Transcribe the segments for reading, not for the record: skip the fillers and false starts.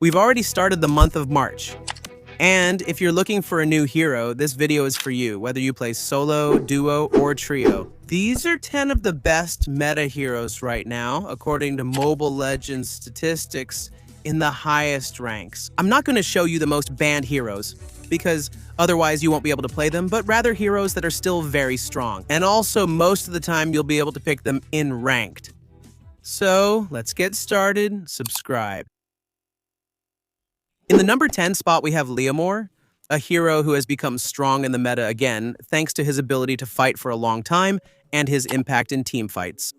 We've already started the month of March. And if you're looking for a new hero, this video is for you, whether you play solo, duo, or trio. These are 10 of the best meta heroes right now, according to Mobile Legends statistics in the highest ranks. I'm not going to show you the most banned heroes, because otherwise you won't be able to play them, but rather heroes that are still very strong. And also, most of the time, you'll be able to pick them in ranked. So, let's get started. Subscribe. In the number 10 spot, we have Leomor, a hero who has become strong in the meta again, thanks to his ability to fight for a long time and his impact in team fights.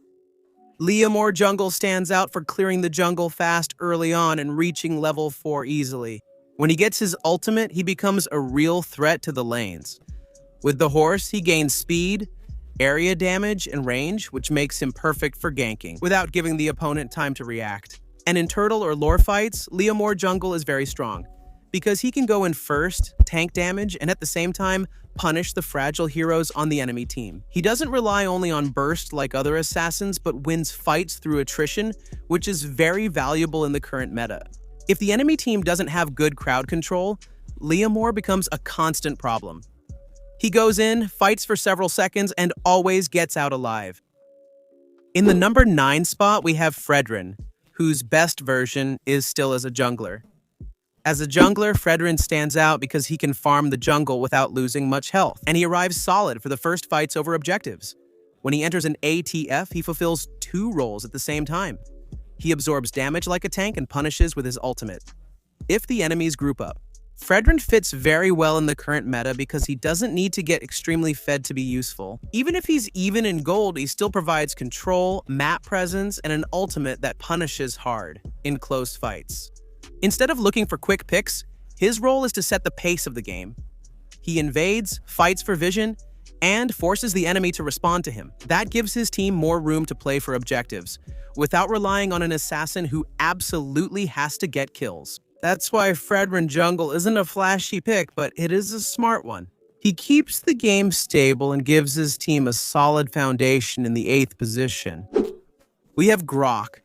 Leomor jungle stands out for clearing the jungle fast early on and reaching level 4 easily. When he gets his ultimate, he becomes a real threat to the lanes. With the horse, he gains speed, area damage, and range, which makes him perfect for ganking, without giving the opponent time to react. And in turtle or lore fights, Leomor jungle is very strong, because he can go in first, tank damage, and at the same time, punish the fragile heroes on the enemy team. He doesn't rely only on burst like other assassins, but wins fights through attrition, which is very valuable in the current meta. If the enemy team doesn't have good crowd control, Leomor becomes a constant problem. He goes in, fights for several seconds, and always gets out alive. In the number 9 spot, we have Fredrin, whose best version is still as a jungler. As a jungler, Fredrin stands out because he can farm the jungle without losing much health, and he arrives solid for the first fights over objectives. When he enters an ATF, he fulfills 2 roles at the same time. He absorbs damage like a tank and punishes with his ultimate. If the enemies group up, Fredrin fits very well in the current meta because he doesn't need to get extremely fed to be useful. Even if he's even in gold, he still provides control, map presence, and an ultimate that punishes hard in close fights. Instead of looking for quick picks, his role is to set the pace of the game. He invades, fights for vision, and forces the enemy to respond to him. That gives his team more room to play for objectives, without relying on an assassin who absolutely has to get kills. That's why Fredrin jungle isn't a flashy pick, but it is a smart one. He keeps the game stable and gives his team a solid foundation in the 8th position. We have Grock,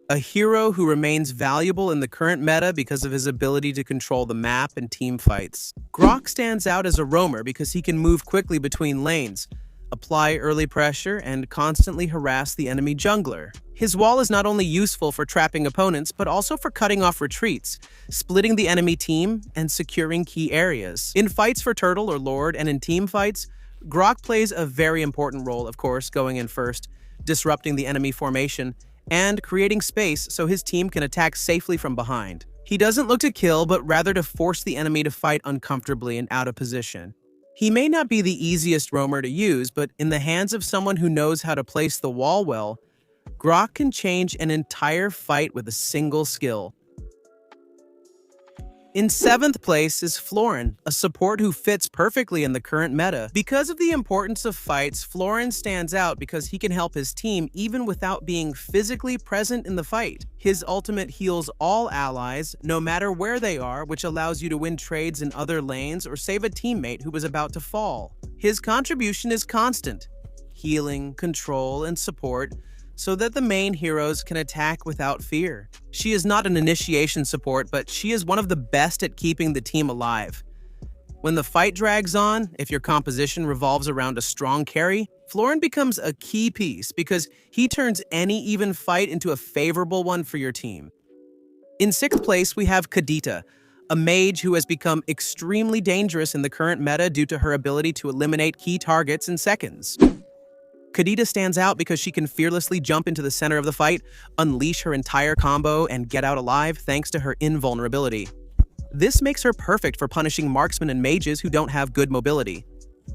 a hero who remains valuable in the current meta because of his ability to control the map and team fights. Grock stands out as a roamer because he can move quickly between lanes, apply early pressure, and constantly harass the enemy jungler. His wall is not only useful for trapping opponents, but also for cutting off retreats, splitting the enemy team, and securing key areas. In fights for Turtle or Lord and in team fights, Grock plays a very important role, of course, going in first, disrupting the enemy formation, and creating space so his team can attack safely from behind. He doesn't look to kill, but rather to force the enemy to fight uncomfortably and out of position. He may not be the easiest roamer to use, but in the hands of someone who knows how to place the wall well, Grock can change an entire fight with a single skill. In 7th place is Florin, a support who fits perfectly in the current meta. Because of the importance of fights, Florin stands out because he can help his team even without being physically present in the fight. His ultimate heals all allies, no matter where they are, which allows you to win trades in other lanes or save a teammate who was about to fall. His contribution is constant: healing, control, and support, so that the main heroes can attack without fear. She is not an initiation support, but she is one of the best at keeping the team alive. When the fight drags on, if your composition revolves around a strong carry, Florin becomes a key piece because he turns any even fight into a favorable one for your team. In 6th place, we have Kadita, a mage who has become extremely dangerous in the current meta due to her ability to eliminate key targets in seconds. Kadita stands out because she can fearlessly jump into the center of the fight, unleash her entire combo, and get out alive thanks to her invulnerability. This makes her perfect for punishing marksmen and mages who don't have good mobility.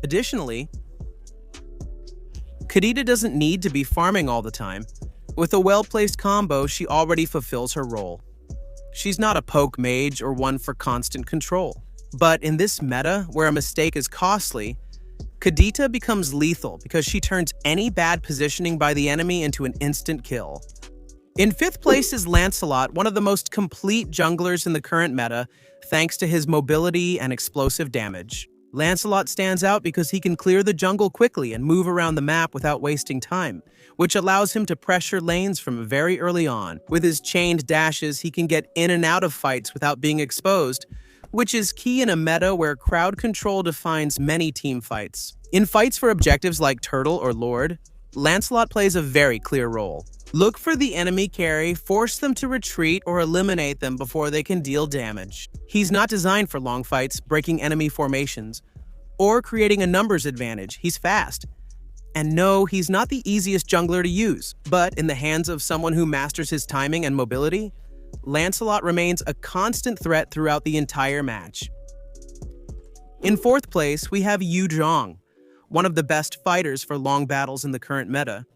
Additionally, Kadita doesn't need to be farming all the time. With a well-placed combo, she already fulfills her role. She's not a poke mage or one for constant control. But in this meta, where a mistake is costly, Kadita becomes lethal because she turns any bad positioning by the enemy into an instant kill. In 5th place is Lancelot, one of the most complete junglers in the current meta, thanks to his mobility and explosive damage. Lancelot stands out because he can clear the jungle quickly and move around the map without wasting time, which allows him to pressure lanes from very early on. With his chained dashes, he can get in and out of fights without being exposed, which is key in a meta where crowd control defines many team fights. In fights for objectives like Turtle or Lord, Lancelot plays a very clear role. Look for the enemy carry, force them to retreat, or eliminate them before they can deal damage. He's not designed for long fights, breaking enemy formations, or creating a numbers advantage. He's fast. And no, he's not the easiest jungler to use, but in the hands of someone who masters his timing and mobility, Lancelot remains a constant threat throughout the entire match. In fourth place, we have Yu Zhong, one of the best fighters for long battles in the current meta.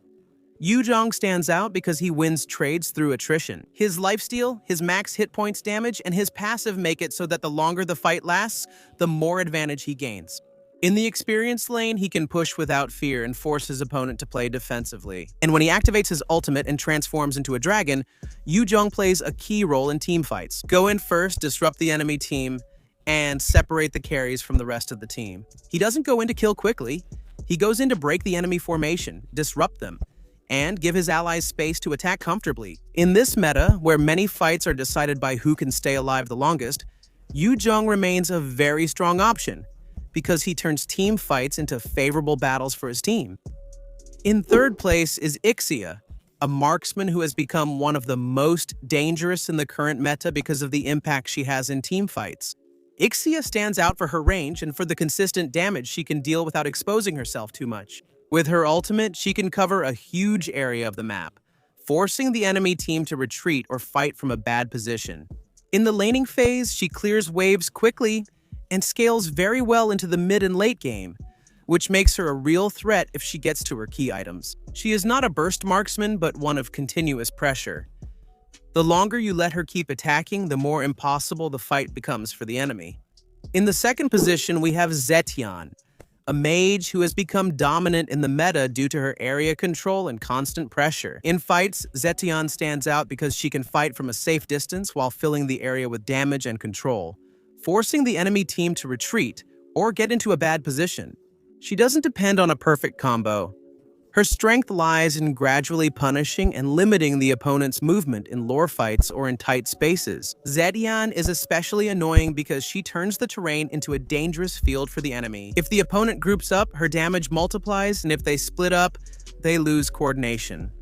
Yu Zhong stands out because he wins trades through attrition. His lifesteal, his max hit points damage, and his passive make it so that the longer the fight lasts, the more advantage he gains. In the experienced lane, he can push without fear and force his opponent to play defensively. And when he activates his ultimate and transforms into a dragon, Yu Zhong plays a key role in team fights. Go in first, disrupt the enemy team, and separate the carries from the rest of the team. He doesn't go in to kill quickly. He goes in to break the enemy formation, disrupt them, and give his allies space to attack comfortably. In this meta, where many fights are decided by who can stay alive the longest, Yu Zhong remains a very strong option because he turns team fights into favorable battles for his team. In third place is Ixia, a marksman who has become one of the most dangerous in the current meta because of the impact she has in team fights. Ixia stands out for her range and for the consistent damage she can deal without exposing herself too much. With her ultimate, she can cover a huge area of the map, forcing the enemy team to retreat or fight from a bad position. In the laning phase, she clears waves quickly and scales very well into the mid and late game, which makes her a real threat if she gets to her key items. She is not a burst marksman, but one of continuous pressure. The longer you let her keep attacking, the more impossible the fight becomes for the enemy. In the second position, we have Zetian, a mage who has become dominant in the meta due to her area control and constant pressure. In fights, Zetian stands out because she can fight from a safe distance while filling the area with damage and control, forcing the enemy team to retreat or get into a bad position. She doesn't depend on a perfect combo. Her strength lies in gradually punishing and limiting the opponent's movement in lore fights or in tight spaces. Zetian is especially annoying because she turns the terrain into a dangerous field for the enemy. If the opponent groups up, her damage multiplies, and if they split up, they lose coordination.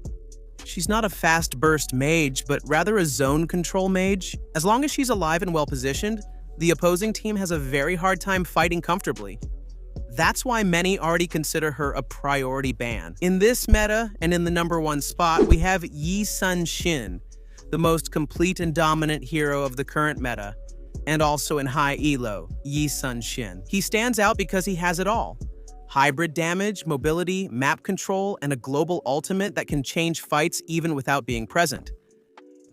She's not a fast burst mage, but rather a zone control mage. As long as she's alive and well positioned, the opposing team has a very hard time fighting comfortably. That's why many already consider her a priority ban. In this meta, and in the #1 spot, we have Yi Sun-shin, the most complete and dominant hero of the current meta, and also in high elo, Yi Sun-shin. He stands out because he has it all: hybrid damage, mobility, map control, and a global ultimate that can change fights even without being present.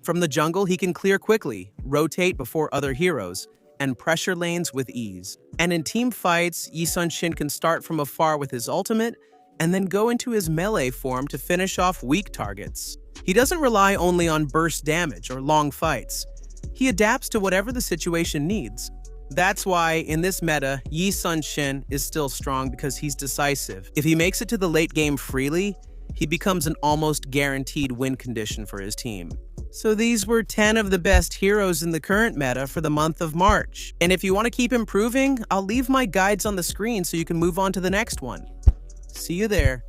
From the jungle, he can clear quickly, rotate before other heroes, and pressure lanes with ease. And in team fights, Yi Sun-shin can start from afar with his ultimate and then go into his melee form to finish off weak targets. He doesn't rely only on burst damage or long fights. He adapts to whatever the situation needs. That's why, in this meta, Yi Sun-shin is still strong because he's decisive. If he makes it to the late game freely, he becomes an almost guaranteed win condition for his team. So these were 10 of the best heroes in the current meta for the month of March. And if you want to keep improving, I'll leave my guides on the screen so you can move on to the next one. See you there.